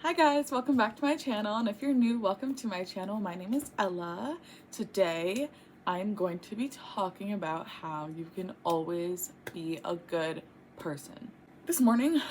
Hi guys, welcome back to my channel, and if you're new, welcome to my channel. My name is Ella. Today, I'm going to be talking about how you can always be a good person. This morning,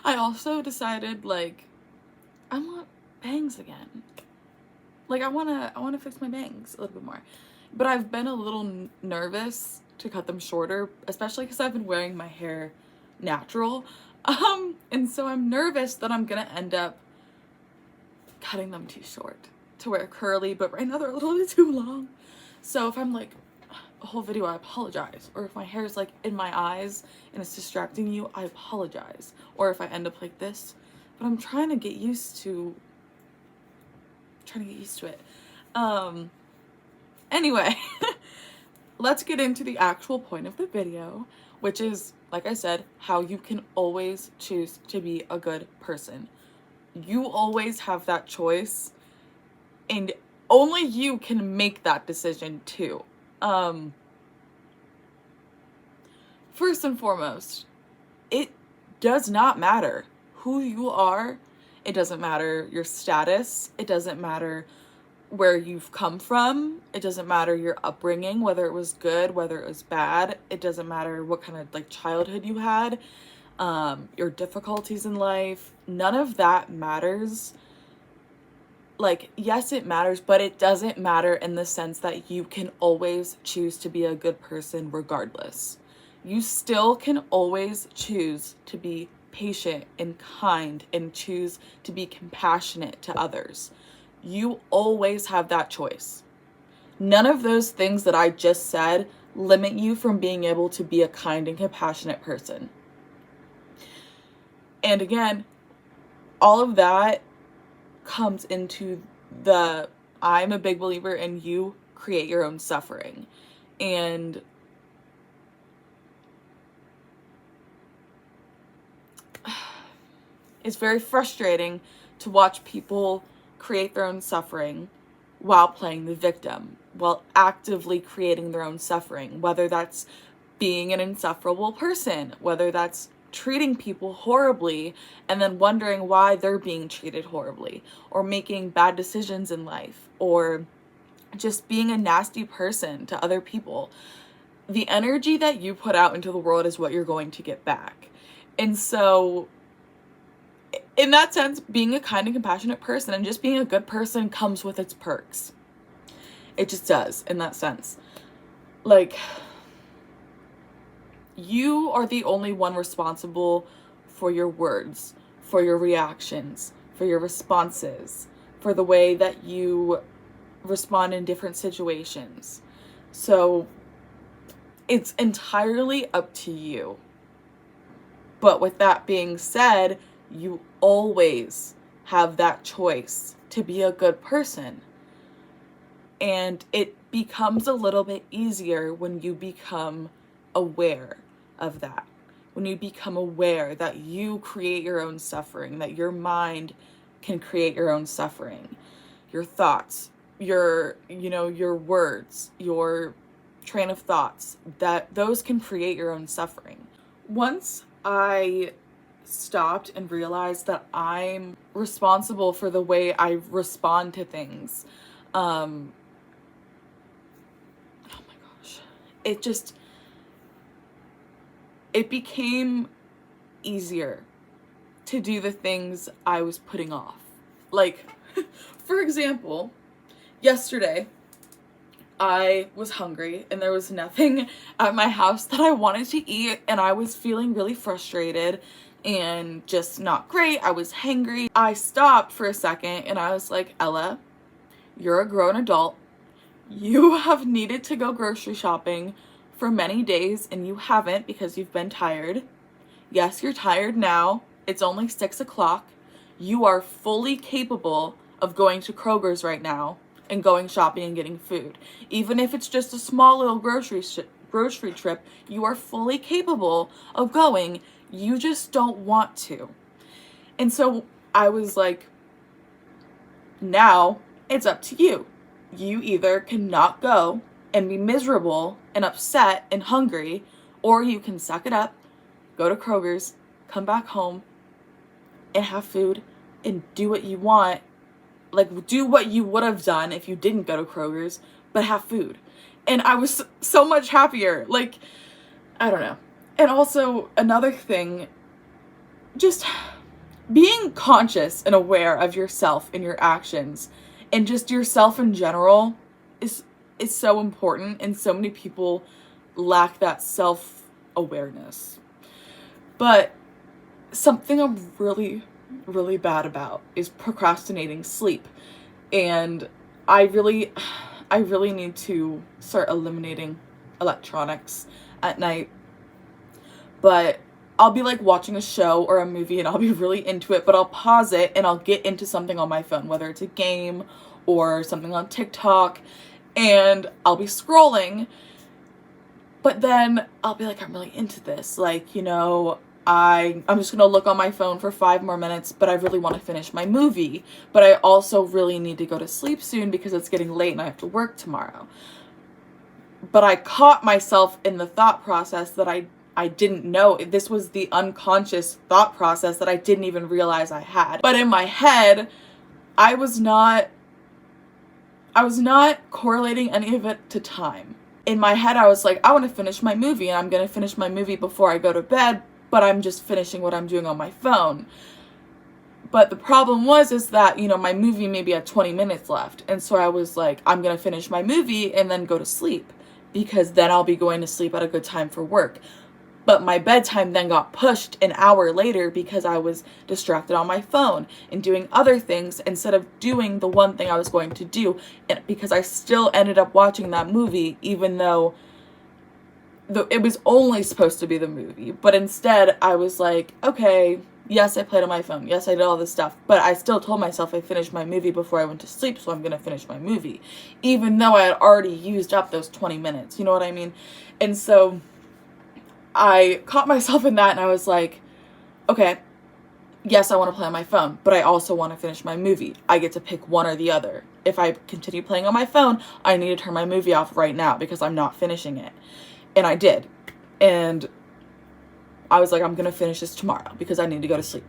I also decided, I want bangs again. I wanna fix my bangs a little bit more. But I've been a little nervous to cut them shorter, especially because I've been wearing my hair natural. And so I'm nervous that I'm gonna end up cutting them too short to wear curly, but right now they're a little bit too long. So if I'm like a whole video, I apologize. Or if my hair is like in my eyes and it's distracting you, I apologize. Or if I end up like this, but I'm trying to get used to it. Anyway, let's get into the actual point of the video, which is, like I said, how you can always choose to be a good person. You always have that choice, and only you can make that decision too. First and foremost, it does not matter who you are. It doesn't matter your status. It doesn't matter where you've come from. It doesn't matter your upbringing, whether it was good, whether it was bad. It doesn't matter what kind of childhood you had, your difficulties in life. None of that matters. Yes, it matters, but it doesn't matter in the sense that you can always choose to be a good person regardless. You still can always choose to be patient and kind and choose to be compassionate to others. You always have that choice. None of those things that I just said limit you from being able to be a kind and compassionate person. And again, all of that comes into I'm a big believer in you create your own suffering. And it's very frustrating to watch people create their own suffering while playing the victim, while actively creating their own suffering, whether that's being an insufferable person, whether that's treating people horribly and then wondering why they're being treated horribly, or making bad decisions in life, or just being a nasty person to other people. The energy that you put out into the world is what you're going to get back. And so in that sense, being a kind and compassionate person and just being a good person comes with its perks. It just does, in that sense. You are the only one responsible for your words, for your reactions, for your responses, for the way that you respond in different situations. So it's entirely up to you. But with that being said, you always have that choice to be a good person. And it becomes a little bit easier when you become aware of that. When you become aware that you create your own suffering, that your mind can create your own suffering. Your thoughts, your words, your train of thoughts, that those can create your own suffering. Once I stopped and realized that I'm responsible for the way I respond to things, oh my gosh, it became easier to do the things I was putting off. For example, yesterday, I was hungry and there was nothing at my house that I wanted to eat, and I was feeling really frustrated and just not great. I was hangry. I stopped for a second and I was like, Ella, you're a grown adult. You have needed to go grocery shopping for many days and you haven't because you've been tired. Yes, you're tired now. It's only 6 o'clock. You are fully capable of going to Kroger's right now and going shopping and getting food. Even if it's just a small little grocery trip, you are fully capable of going. You just don't want to. And so I was like, now it's up to you. You either cannot go and be miserable and upset and hungry, or you can suck it up, go to Kroger's, come back home, and have food and do what you want, like do what you would have done if you didn't go to Kroger's, but have food. And I was so much happier. Like, I don't know. And also another thing, just being conscious and aware of yourself and your actions and just yourself in general is so important, and so many people lack that self-awareness. But something I'm really, really bad about is procrastinating sleep. And I really need to start eliminating electronics at night. But I'll be like watching a show or a movie and I'll be really into it, but I'll pause it and I'll get into something on my phone, whether it's a game or something on TikTok, and I'll be scrolling. But then I'll be like, I'm really into this. Like, you know, I'm just gonna look on my phone for 5 more minutes, but I really want to finish my movie. But I also really need to go to sleep soon because it's getting late and I have to work tomorrow. But I caught myself in the thought process that I didn't know. This was the unconscious thought process that I didn't even realize I had. But in my head, I was not correlating any of it to time. In my head, I was like, I want to finish my movie and I'm going to finish my movie before I go to bed, but I'm just finishing what I'm doing on my phone. But the problem is that, you know, my movie maybe had 20 minutes left. And so I was like, I'm going to finish my movie and then go to sleep, because then I'll be going to sleep at a good time for work. But my bedtime then got pushed an hour later because I was distracted on my phone and doing other things instead of doing the one thing I was going to do. And because I still ended up watching that movie, even though it was only supposed to be the movie. But instead I was like, okay, yes, I played on my phone. Yes, I did all this stuff. But I still told myself I finished my movie before I went to sleep, so I'm going to finish my movie. Even though I had already used up those 20 minutes. You know what I mean? And so I caught myself in that and I was like, okay, yes, I want to play on my phone, but I also want to finish my movie. I get to pick one or the other. If I continue playing on my phone, I need to turn my movie off right now because I'm not finishing it. And I did. And I was like, I'm going to finish this tomorrow because I need to go to sleep.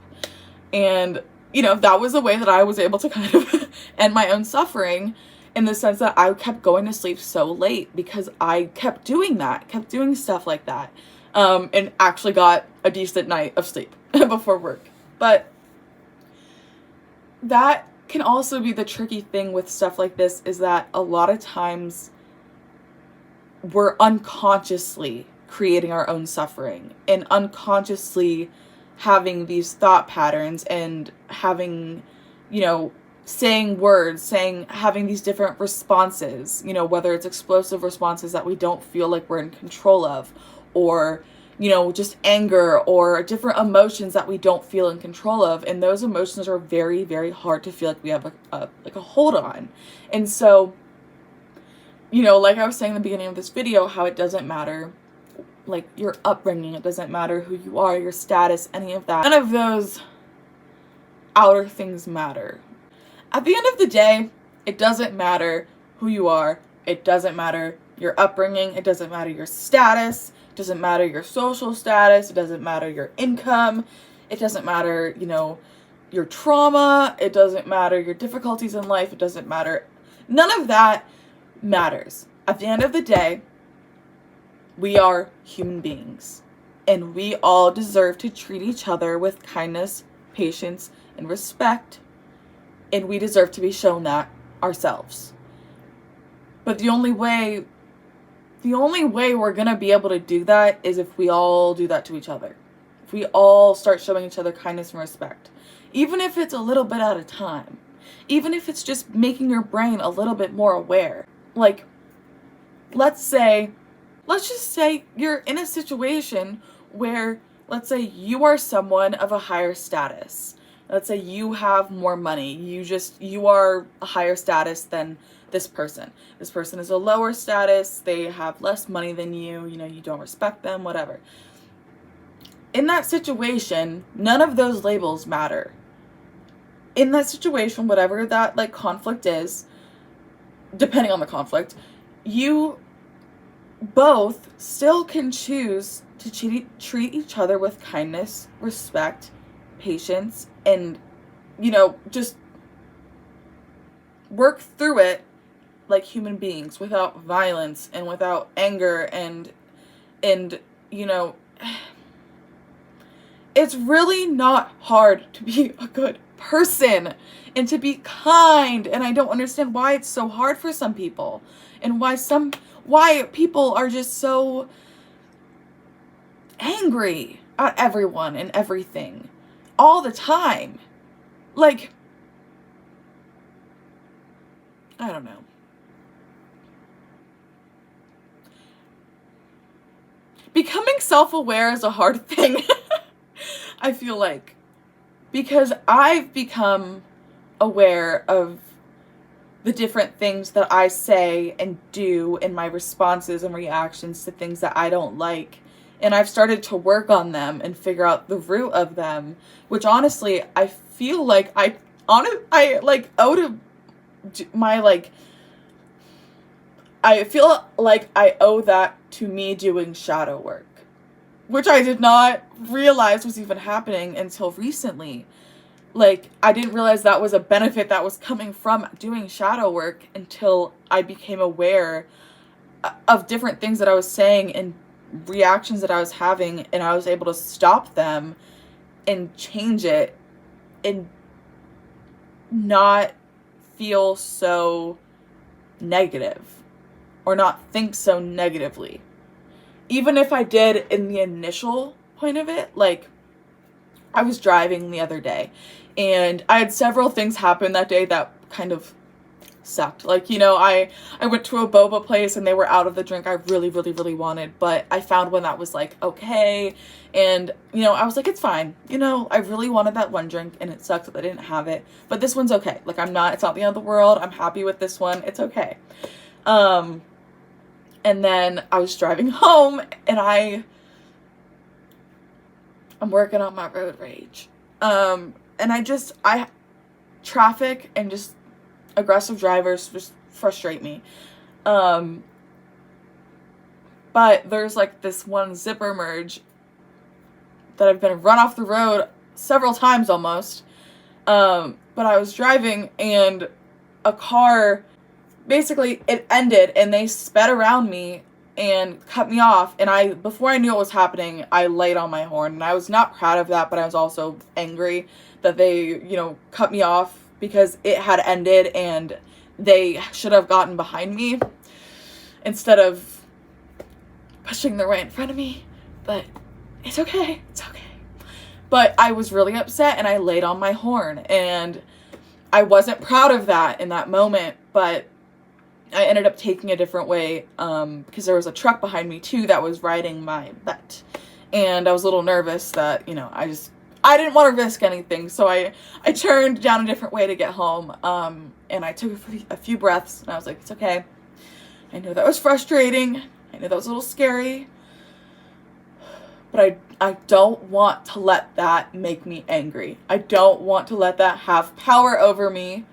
And, you know, that was a way that I was able to kind of end my own suffering, in the sense that I kept going to sleep so late because I kept doing that, kept doing stuff like that. And actually got a decent night of sleep before work. But that can also be the tricky thing with stuff like this, is that a lot of times we're unconsciously creating our own suffering and unconsciously having these thought patterns and having, you know, saying words, having these different responses, you know, whether it's explosive responses that we don't feel like we're in control of, or, you know, just anger or different emotions that we don't feel in control of. And those emotions are very, very hard to feel like we have a hold on. And so, you know, like I was saying in the beginning of this video, how it doesn't matter, like, your upbringing, it doesn't matter who you are, your status, any of that. None of those outer things matter. At the end of the day, it doesn't matter who you are. It doesn't matter your upbringing. It doesn't matter your status. It doesn't matter your social status. It doesn't matter your income. It doesn't matter, you know, your trauma. It doesn't matter your difficulties in life. It doesn't matter. None of that matters. At the end of the day, we are human beings, and we all deserve to treat each other with kindness, patience, and respect, and we deserve to be shown that ourselves. But the only way we're gonna be able to do that is if we all do that to each other. If we all start showing each other kindness and respect, even if it's a little bit at a time, even if it's just making your brain a little bit more aware. Like, let's just say you're in a situation where, let's say you are someone of a higher status. Let's say you have more money. You are a higher status than this person. This person is a lower status. They have less money than you. You know, you don't respect them, whatever. In that situation, none of those labels matter. In that situation, whatever that, like, conflict is, depending on the conflict, you both still can choose to treat each other with kindness, respect, patience, and just work through it like human beings, without violence and without anger, and it's really not hard to be a good person and to be kind. And I don't understand why it's so hard for some people, and why people are just so angry at everyone and everything all the time. Like, I don't know. Becoming self-aware is a hard thing. I feel like, because I've become aware of the different things that I say and do in my responses and reactions to things that I don't like. And I've started to work on them and figure out the root of them, which honestly, I feel like I owe to my, I feel like I owe that to me doing shadow work, which I did not realize was even happening until recently. Like, I didn't realize that was a benefit that was coming from doing shadow work until I became aware of different things that I was saying and reactions that I was having, and I was able to stop them and change it and not feel so negative or not think so negatively. Even if I did in the initial point of it, like, I was driving the other day and I had several things happen that day that kind of sucked. Like, I went to a boba place and they were out of the drink I really, really, really wanted, but I found one that was like, okay. And, I was like, it's fine. I really wanted that one drink and it sucks that I didn't have it, but this one's okay. Like, it's not the end of the world. I'm happy with this one. It's okay. And then I was driving home and I'm working on my road rage. And traffic and just aggressive drivers just frustrate me. But there's this one zipper merge that I've been run off the road several times almost. But I was driving and a car, basically it ended and they sped around me and cut me off, and before I knew what was happening, I laid on my horn, and I was not proud of that, but I was also angry that they, cut me off because it had ended and they should have gotten behind me instead of pushing their way in front of me. But it's okay. But I was really upset and I laid on my horn, and I wasn't proud of that in that moment, but I ended up taking a different way because there was a truck behind me too that was riding my butt, and I was a little nervous that, I didn't want to risk anything, so I turned down a different way to get home, and I took a few breaths, and I was like, it's okay. I know that was frustrating. I know that was a little scary, but I don't want to let that make me angry. I don't want to let that have power over me.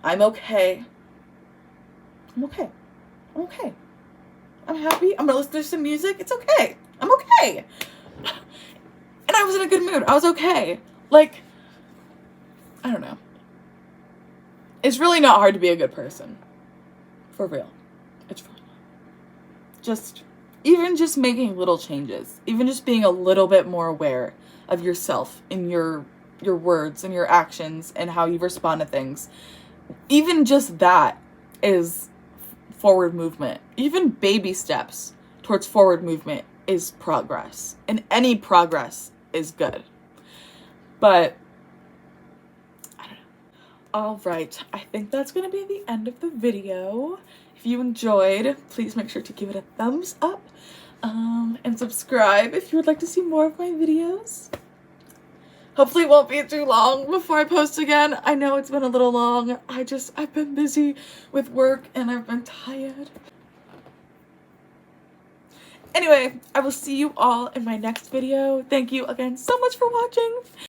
I'm okay. I'm okay. I'm happy. I'm gonna listen to some music. It's okay. I'm okay. And I was in a good mood. I was okay. I don't know. It's really not hard to be a good person. For real. It's fun. Even just making little changes. Even just being a little bit more aware of yourself in your words and your actions and how you respond to things. Even just that is forward movement. Even baby steps towards forward movement is progress, and any progress is good. But I don't know. All right, I think that's gonna be the end of the video. If you enjoyed, please make sure to give it a thumbs up, and subscribe if you would like to see more of my videos. Hopefully it won't be too long before I post again. I know it's been a little long. I've been busy with work and I've been tired. Anyway, I will see you all in my next video. Thank you again so much for watching.